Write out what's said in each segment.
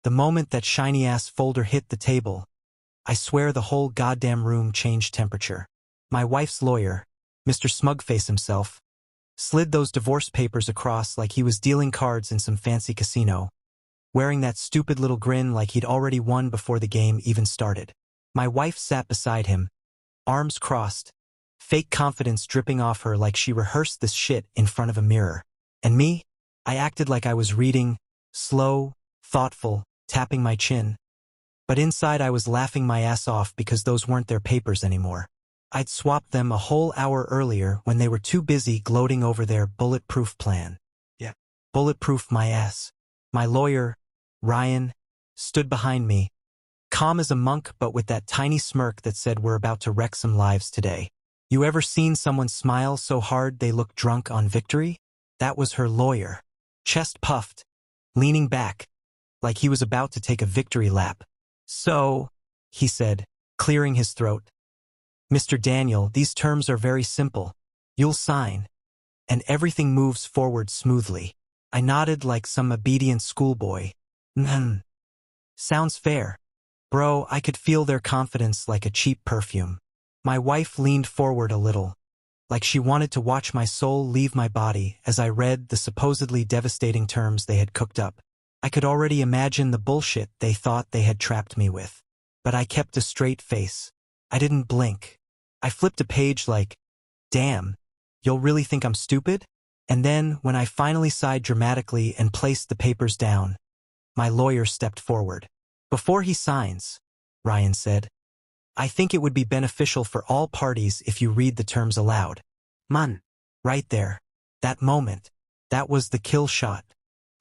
The moment that shiny-ass folder hit the table, I swear the whole goddamn room changed temperature. My wife's lawyer, Mr. Smugface himself, slid those divorce papers across like he was dealing cards in some fancy casino, wearing that stupid little grin like he'd already won before the game even started. My wife sat beside him, arms crossed, fake confidence dripping off her like she rehearsed this shit in front of a mirror. And me? I acted like I was reading, slow, thoughtful, tapping my chin. But inside I was laughing my ass off because those weren't their papers anymore. I'd swapped them a whole hour earlier when they were too busy gloating over their bulletproof plan. Yeah, bulletproof my ass. My lawyer, Ryan, stood behind me, calm as a monk but with that tiny smirk that said we're about to wreck some lives today. You ever seen someone smile so hard they look drunk on victory? That was her lawyer, chest puffed, leaning back, like he was about to take a victory lap. So, he said, clearing his throat, Mr. Daniel, these terms are very simple. You'll sign, and everything moves forward smoothly. I nodded like some obedient schoolboy. Sounds fair. Bro, I could feel their confidence like a cheap perfume. My wife leaned forward a little, like she wanted to watch my soul leave my body as I read the supposedly devastating terms they had cooked up. I could already imagine the bullshit they thought they had trapped me with. But I kept a straight face. I didn't blink. I flipped a page like, damn, you'll really think I'm stupid? And then, when I finally sighed dramatically and placed the papers down, my lawyer stepped forward. Before he signs, Ryan said, I think it would be beneficial for all parties if you read the terms aloud. Man, right there. That moment. That was the kill shot.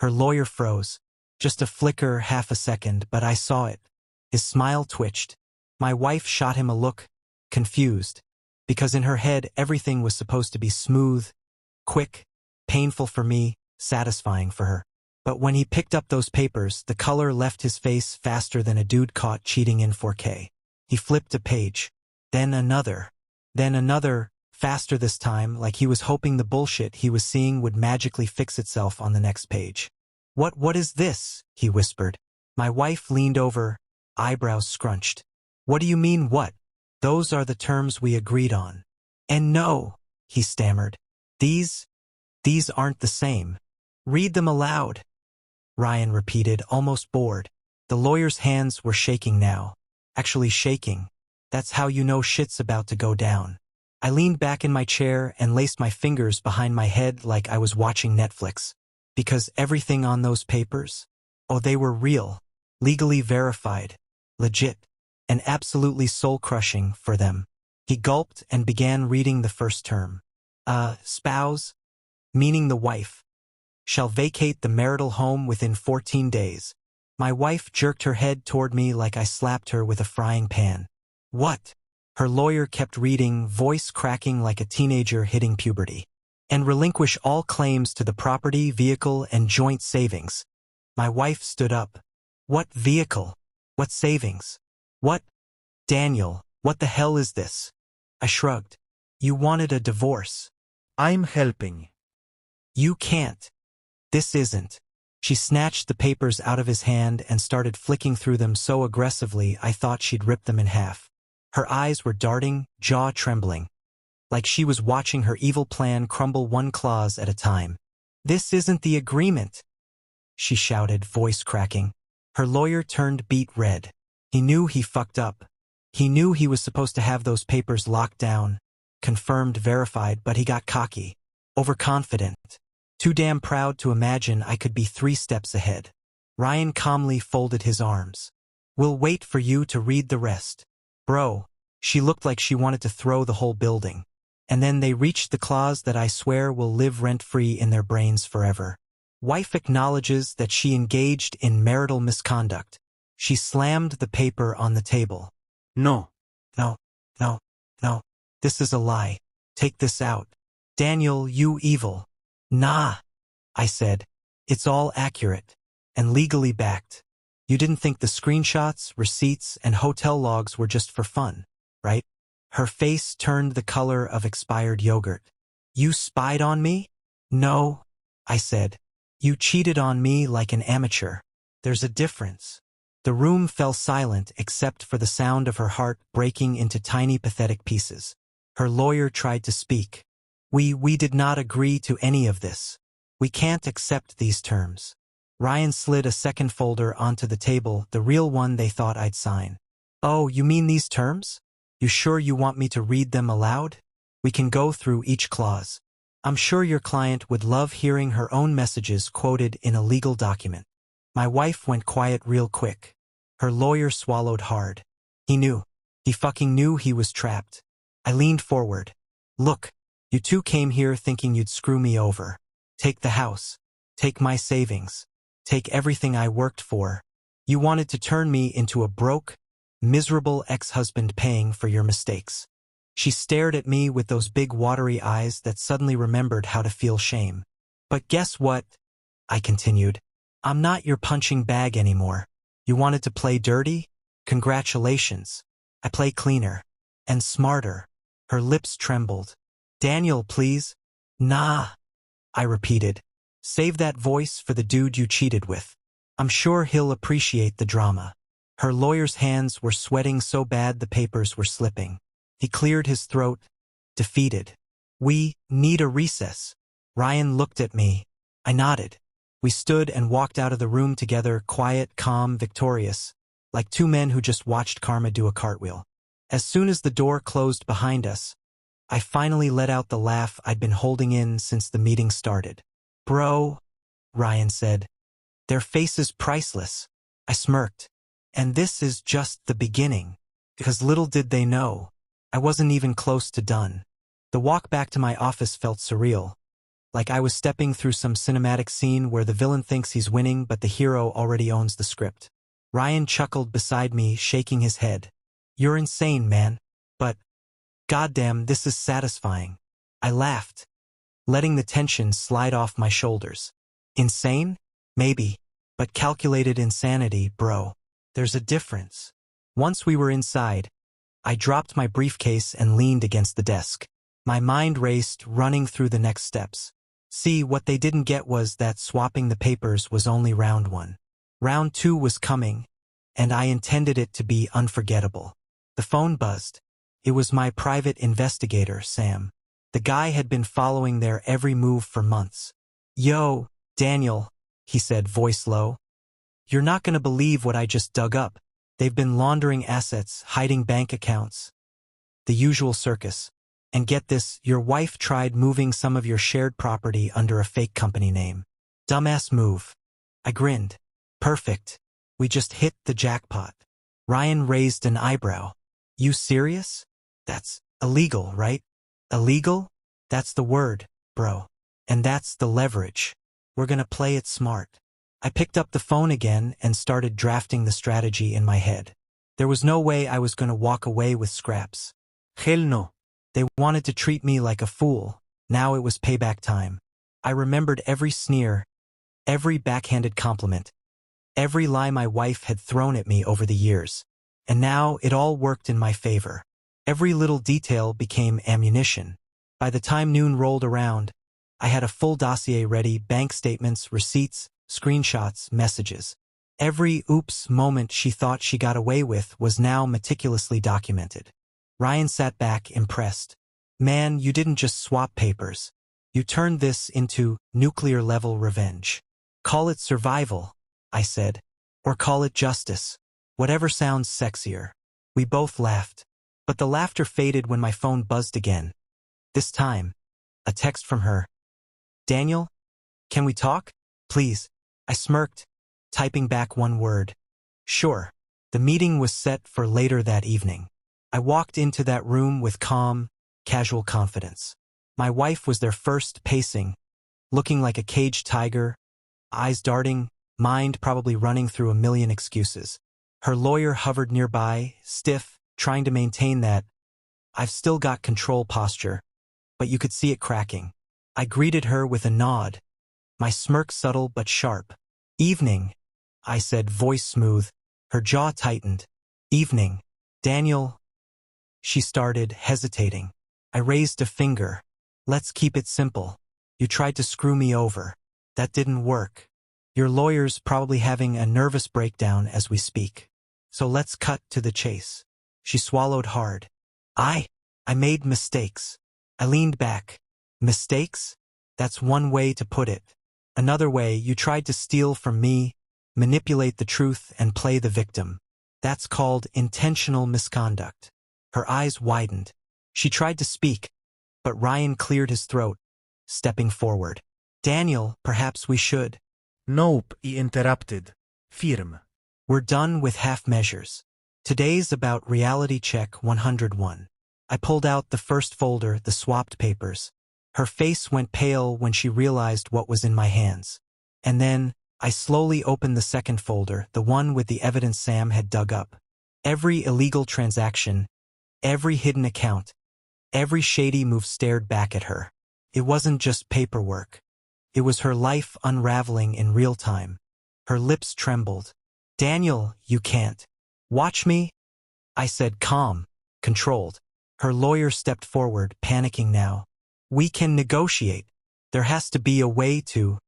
Her lawyer froze. Just a flicker, half a second, but I saw it. His smile twitched. My wife shot him a look, confused, because in her head everything was supposed to be smooth, quick, painful for me, satisfying for her. But when he picked up those papers, the color left his face faster than a dude caught cheating in 4K. He flipped a page, then another, faster this time, like he was hoping the bullshit he was seeing would magically fix itself on the next page. What is this? He whispered. My wife leaned over, eyebrows scrunched. What do you mean what? Those are the terms we agreed on. And no, he stammered. These aren't the same. Read them aloud. Ryan repeated, almost bored. The lawyer's hands were shaking now. Actually shaking. That's how you know shit's about to go down. I leaned back in my chair and laced my fingers behind my head like I was watching Netflix. Because everything on those papers, they were real, legally verified, legit, and absolutely soul-crushing for them. He gulped and began reading the first term. Spouse, meaning the wife, shall vacate the marital home within 14 days. My wife jerked her head toward me like I slapped her with a frying pan. What? Her lawyer kept reading, voice cracking like a teenager hitting puberty. And relinquish all claims to the property, vehicle, and joint savings. My wife stood up. What vehicle? What savings? What? Daniel, what the hell is this? I shrugged. You wanted a divorce. I'm helping. You can't. This isn't. She snatched the papers out of his hand and started flicking through them so aggressively I thought she'd rip them in half. Her eyes were darting, jaw trembling, like she was watching her evil plan crumble one clause at a time. This isn't the agreement, she shouted, voice cracking. Her lawyer turned beet red. He knew he fucked up. He knew he was supposed to have those papers locked down, confirmed, verified, but he got cocky, overconfident, too damn proud to imagine I could be 3 steps ahead. Ryan calmly folded his arms. We'll wait for you to read the rest. Bro, she looked like she wanted to throw the whole building. And then they reached the clause that I swear will live rent-free in their brains forever. Wife acknowledges that she engaged in marital misconduct. She slammed the paper on the table. No. No. This is a lie. Take this out. Daniel, you evil. Nah, I said. It's all accurate. And legally backed. You didn't think the screenshots, receipts, and hotel logs were just for fun, right? Her face turned the color of expired yogurt. You spied on me? No, I said. You cheated on me like an amateur. There's a difference. The room fell silent except for the sound of her heart breaking into tiny pathetic pieces. Her lawyer tried to speak. We did not agree to any of this. We can't accept these terms. Ryan slid a second folder onto the table, the real one they thought I'd sign. Oh, you mean these terms? You sure you want me to read them aloud? We can go through each clause. I'm sure your client would love hearing her own messages quoted in a legal document. My wife went quiet real quick. Her lawyer swallowed hard. He knew. He fucking knew he was trapped. I leaned forward. Look, you two came here thinking you'd screw me over. Take the house. Take my savings. Take everything I worked for. You wanted to turn me into a broke, miserable ex-husband paying for your mistakes. She stared at me with those big watery eyes that suddenly remembered how to feel shame. But guess what? I continued. I'm not your punching bag anymore. You wanted to play dirty? Congratulations. I play cleaner. And smarter. Her lips trembled. Daniel, please. Nah. I repeated. Save that voice for the dude you cheated with. I'm sure he'll appreciate the drama. Her lawyer's hands were sweating so bad the papers were slipping. He cleared his throat, defeated. We need a recess. Ryan looked at me. I nodded. We stood and walked out of the room together, quiet, calm, victorious, like two men who just watched karma do a cartwheel. As soon as the door closed behind us, I finally let out the laugh I'd been holding in since the meeting started. Bro, Ryan said. Their face is priceless. I smirked. And this is just the beginning. Because little did they know, I wasn't even close to done. The walk back to my office felt surreal. Like I was stepping through some cinematic scene where the villain thinks he's winning but the hero already owns the script. Ryan chuckled beside me, shaking his head. You're insane, man. But, goddamn, this is satisfying. I laughed, letting the tension slide off my shoulders. Insane? Maybe. But calculated insanity, bro. There's a difference. Once we were inside, I dropped my briefcase and leaned against the desk. My mind raced, running through the next steps. See, what they didn't get was that swapping the papers was only round one. Round two was coming, and I intended it to be unforgettable. The phone buzzed. It was my private investigator, Sam. The guy had been following their every move for months. Yo, Daniel, he said, voice low. You're not gonna believe what I just dug up. They've been laundering assets, hiding bank accounts. The usual circus. And get this, your wife tried moving some of your shared property under a fake company name. Dumbass move. I grinned. Perfect. We just hit the jackpot. Ryan raised an eyebrow. You serious? That's illegal, right? Illegal? That's the word, bro. And that's the leverage. We're gonna play it smart. I picked up the phone again and started drafting the strategy in my head. There was no way I was gonna walk away with scraps. Hell no. They wanted to treat me like a fool. Now it was payback time. I remembered every sneer, every backhanded compliment, every lie my wife had thrown at me over the years. And now it all worked in my favor. Every little detail became ammunition. By the time noon rolled around, I had a full dossier ready, bank statements, receipts, screenshots, messages. Every oops moment she thought she got away with was now meticulously documented. Ryan sat back, impressed. Man, you didn't just swap papers. You turned this into nuclear-level revenge. Call it survival, I said. Or call it justice. Whatever sounds sexier. We both laughed. But the laughter faded when my phone buzzed again. This time, a text from her. Daniel? Can we talk? Please. I smirked, typing back one word. Sure. The meeting was set for later that evening. I walked into that room with calm, casual confidence. My wife was there first, pacing, looking like a caged tiger, eyes darting, mind probably running through a million excuses. Her lawyer hovered nearby, stiff, trying to maintain that I've still got control posture, but you could see it cracking. I greeted her with a nod, my smirk subtle but sharp. Evening, I said, voice smooth. Her jaw tightened. Evening. Daniel. She started, hesitating. I raised a finger. Let's keep it simple. You tried to screw me over. That didn't work. Your lawyer's probably having a nervous breakdown as we speak. So let's cut to the chase. She swallowed hard. I made mistakes. I leaned back. Mistakes? That's one way to put it. Another way, you tried to steal from me, manipulate the truth, and play the victim. That's called intentional misconduct. Her eyes widened. She tried to speak, but Ryan cleared his throat, stepping forward. Daniel, perhaps we should. Nope, he interrupted. Firm. We're done with half measures. Today's about reality check 101. I pulled out the first folder, the swapped papers. Her face went pale when she realized what was in my hands. And then, I slowly opened the second folder, the one with the evidence Sam had dug up. Every illegal transaction, every hidden account, every shady move stared back at her. It wasn't just paperwork. It was her life unraveling in real time. Her lips trembled. Daniel, you can't. Watch me? I said, calm, controlled. Her lawyer stepped forward, panicking now. We can negotiate. There has to be a way to...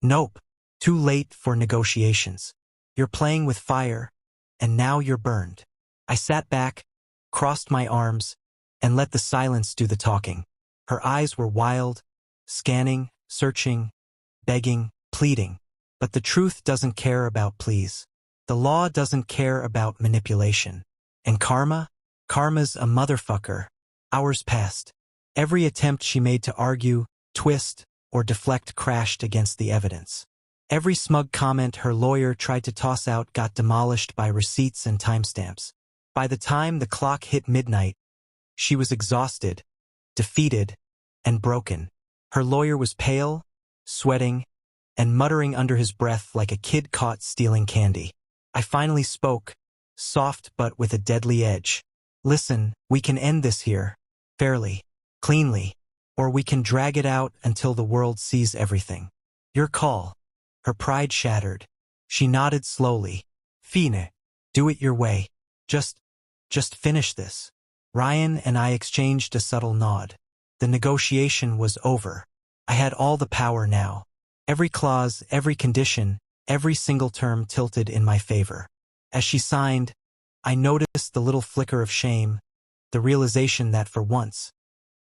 Nope. Too late for negotiations. You're playing with fire, and now you're burned. I sat back, crossed my arms, and let the silence do the talking. Her eyes were wild, scanning, searching, begging, pleading. But the truth doesn't care about pleas. The law doesn't care about manipulation. And karma? Karma's a motherfucker. Hours passed. Every attempt she made to argue, twist, or deflect crashed against the evidence. Every smug comment her lawyer tried to toss out got demolished by receipts and timestamps. By the time the clock hit midnight, she was exhausted, defeated, and broken. Her lawyer was pale, sweating, and muttering under his breath like a kid caught stealing candy. I finally spoke, soft but with a deadly edge. Listen, we can end this here, fairly, cleanly, or we can drag it out until the world sees everything. Your call. Her pride shattered. She nodded slowly. Fine. Do it your way. Just finish this. Ryan and I exchanged a subtle nod. The negotiation was over. I had all the power now. Every clause, every condition, every single term tilted in my favor. As she signed, I noticed the little flicker of shame, the realization that for once,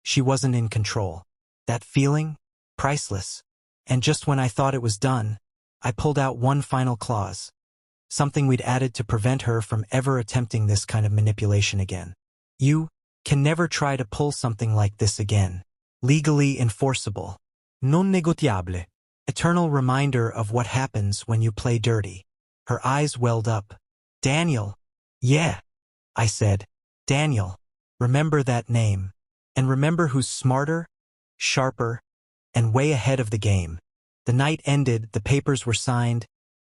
she wasn't in control. That feeling? Priceless. And just when I thought it was done, I pulled out one final clause. Something we'd added to prevent her from ever attempting this kind of manipulation again. You can never try to pull something like this again. Legally enforceable. Non negotiable. Eternal reminder of what happens when you play dirty. Her eyes welled up. Daniel. Yeah, I said. Daniel. Remember that name. And remember who's smarter, sharper, and way ahead of the game. The night ended, the papers were signed,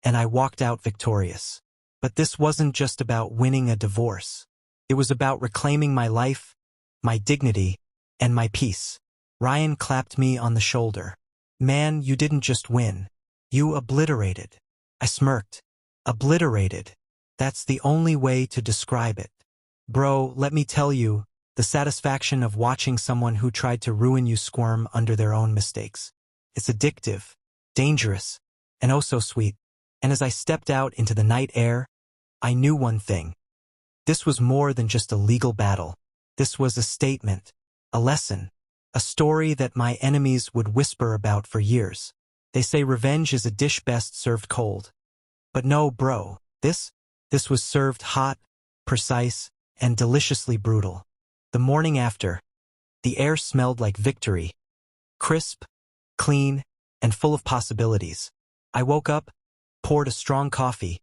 and I walked out victorious. But this wasn't just about winning a divorce. It was about reclaiming my life, my dignity, and my peace. Ryan clapped me on the shoulder. Man, you didn't just win. You obliterated. I smirked. Obliterated. That's the only way to describe it. Bro, let me tell you, the satisfaction of watching someone who tried to ruin you squirm under their own mistakes. It's addictive, dangerous, and oh so sweet. And as I stepped out into the night air, I knew one thing. This was more than just a legal battle. This was a statement, a lesson, a story that my enemies would whisper about for years. They say revenge is a dish best served cold. But no, bro, this was served hot, precise, and deliciously brutal. The morning after, the air smelled like victory, crisp, clean, and full of possibilities. I woke up, poured a strong coffee,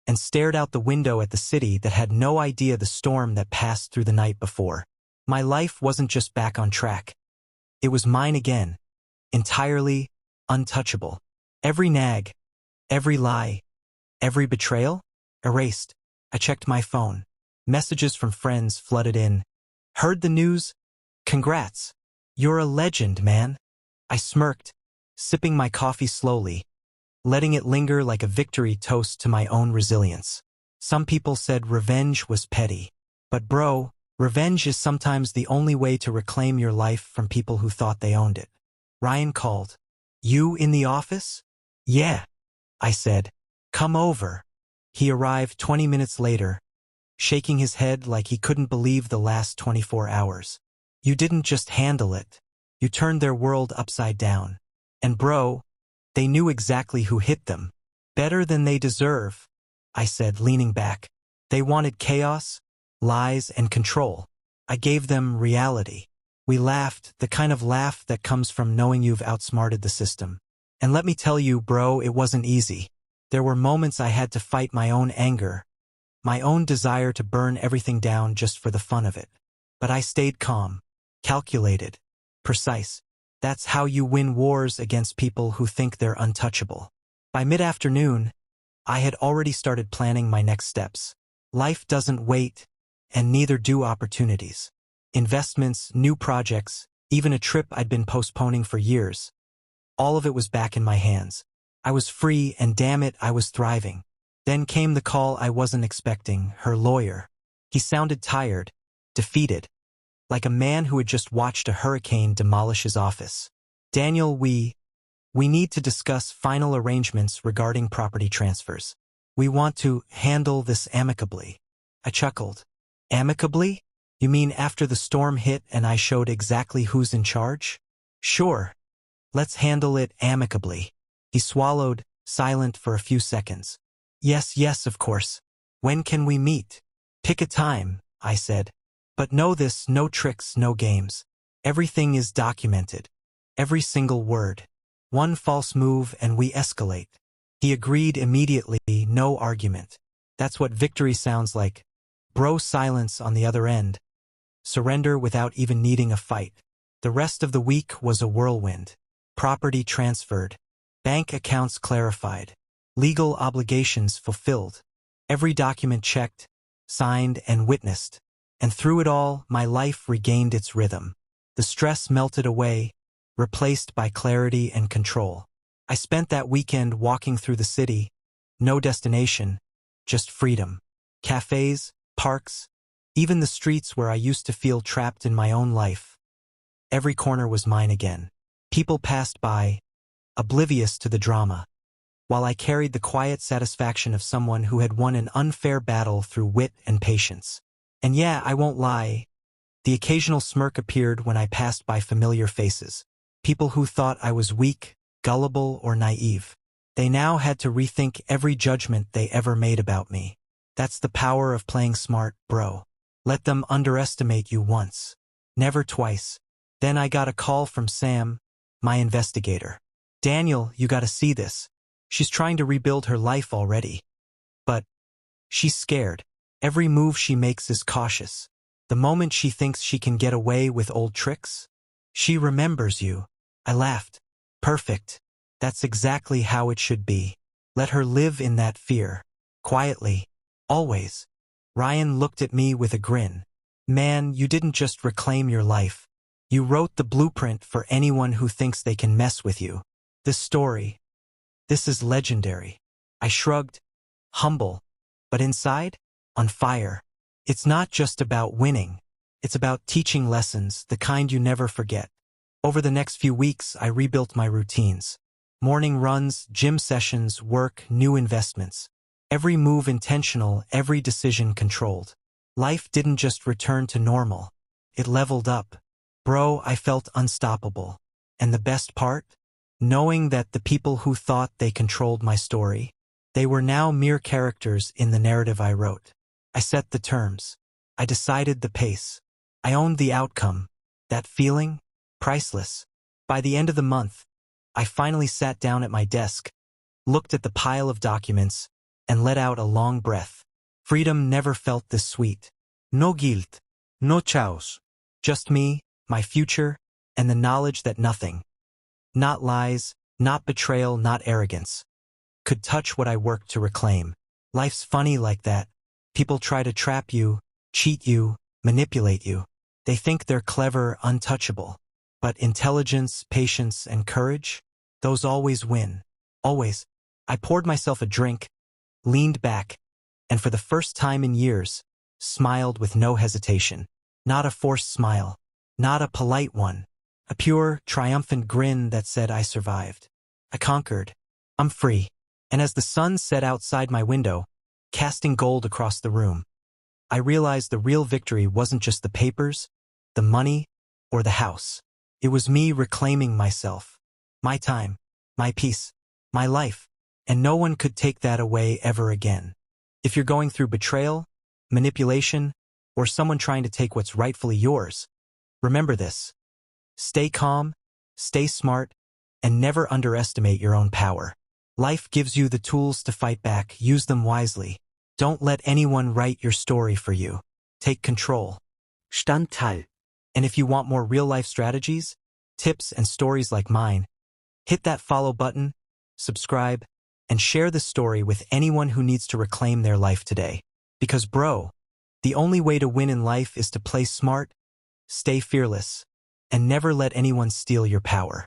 and stared out the window at the city that had no idea the storm that passed through the night before. My life wasn't just back on track. It was mine again, entirely untouchable. Every nag, every lie, every betrayal, erased. I checked my phone. Messages from friends flooded in. Heard the news? Congrats. You're a legend, man. I smirked, sipping my coffee slowly, letting it linger like a victory toast to my own resilience. Some people said revenge was petty. But bro, revenge is sometimes the only way to reclaim your life from people who thought they owned it. Ryan called. You in the office? Yeah. I said. Come over. He arrived 20 minutes later, shaking his head like he couldn't believe the last 24 hours. You didn't just handle it. You turned their world upside down. And bro, they knew exactly who hit them. Better than they deserve, I said, leaning back. They wanted chaos, lies, and control. I gave them reality. We laughed, the kind of laugh that comes from knowing you've outsmarted the system. And let me tell you, bro, it wasn't easy. There were moments I had to fight my own anger, my own desire to burn everything down just for the fun of it. But I stayed calm, calculated, precise. That's how you win wars against people who think they're untouchable. By mid-afternoon, I had already started planning my next steps. Life doesn't wait, and neither do opportunities. Investments, new projects, even a trip I'd been postponing for years. All of it was back in my hands. I was free, and damn it, I was thriving. Then came the call I wasn't expecting, her lawyer. He sounded tired, defeated, like a man who had just watched a hurricane demolish his office. Daniel, we need to discuss final arrangements regarding property transfers. We want to handle this amicably. I chuckled. Amicably? You mean after the storm hit and I showed exactly who's in charge? Sure. Let's handle it amicably. He swallowed, silent for a few seconds. Yes, of course. When can we meet? Pick a time, I said. But know this, no tricks, no games. Everything is documented. Every single word. One false move and we escalate. He agreed immediately, no argument. That's what victory sounds like. Bro, silence on the other end. Surrender without even needing a fight. The rest of the week was a whirlwind. Property transferred. Bank accounts clarified. Legal obligations fulfilled. Every document checked, signed, and witnessed. And through it all, my life regained its rhythm. The stress melted away, replaced by clarity and control. I spent that weekend walking through the city. No destination, just freedom. Cafes, parks, even the streets where I used to feel trapped in my own life. Every corner was mine again. People passed by, oblivious to the drama, while I carried the quiet satisfaction of someone who had won an unfair battle through wit and patience. And yeah, I won't lie, the occasional smirk appeared when I passed by familiar faces. People who thought I was weak, gullible, or naive. They now had to rethink every judgment they ever made about me. That's the power of playing smart, bro. Let them underestimate you once, never twice. Then I got a call from Sam, my investigator. Daniel, you gotta see this. She's trying to rebuild her life already. But she's scared. Every move she makes is cautious. The moment she thinks she can get away with old tricks, she remembers you. I laughed. Perfect. That's exactly how it should be. Let her live in that fear. Quietly. Always. Ryan looked at me with a grin. Man, you didn't just reclaim your life. You wrote the blueprint for anyone who thinks they can mess with you. This story. This is legendary. I shrugged. Humble. But inside? On fire. It's not just about winning. It's about teaching lessons, the kind you never forget. Over the next few weeks, I rebuilt my routines. Morning runs, gym sessions, work, new investments. Every move intentional, every decision controlled. Life didn't just return to normal. It leveled up. Bro, I felt unstoppable. And the best part? Knowing that the people who thought they controlled my story, they were now mere characters in the narrative I wrote. I set the terms. I decided the pace. I owned the outcome. That feeling? Priceless. By the end of the month, I finally sat down at my desk, looked at the pile of documents, and let out a long breath. Freedom never felt this sweet. No guilt. No chaos. Just me, my future, and the knowledge that nothing, not lies, not betrayal, not arrogance, could touch what I worked to reclaim. Life's funny like that. People try to trap you, cheat you, manipulate you. They think they're clever, untouchable. But intelligence, patience, and courage, those always win. Always. I poured myself a drink, leaned back, and for the first time in years, smiled with no hesitation. Not a forced smile. Not a polite one. A pure, triumphant grin that said I survived. I conquered. I'm free. And as the sun set outside my window, casting gold across the room, I realized the real victory wasn't just the papers, the money, or the house. It was me reclaiming myself, my time, my peace, my life, and no one could take that away ever again. If you're going through betrayal, manipulation, or someone trying to take what's rightfully yours, remember this. Stay calm, stay smart, and never underestimate your own power. Life gives you the tools to fight back. Use them wisely. Don't let anyone write your story for you. Take control. Stadtteil. And if you want more real-life strategies, tips, and stories like mine, hit that follow button, subscribe, and share this story with anyone who needs to reclaim their life today. Because, bro, the only way to win in life is to play smart, stay fearless, and never let anyone steal your power.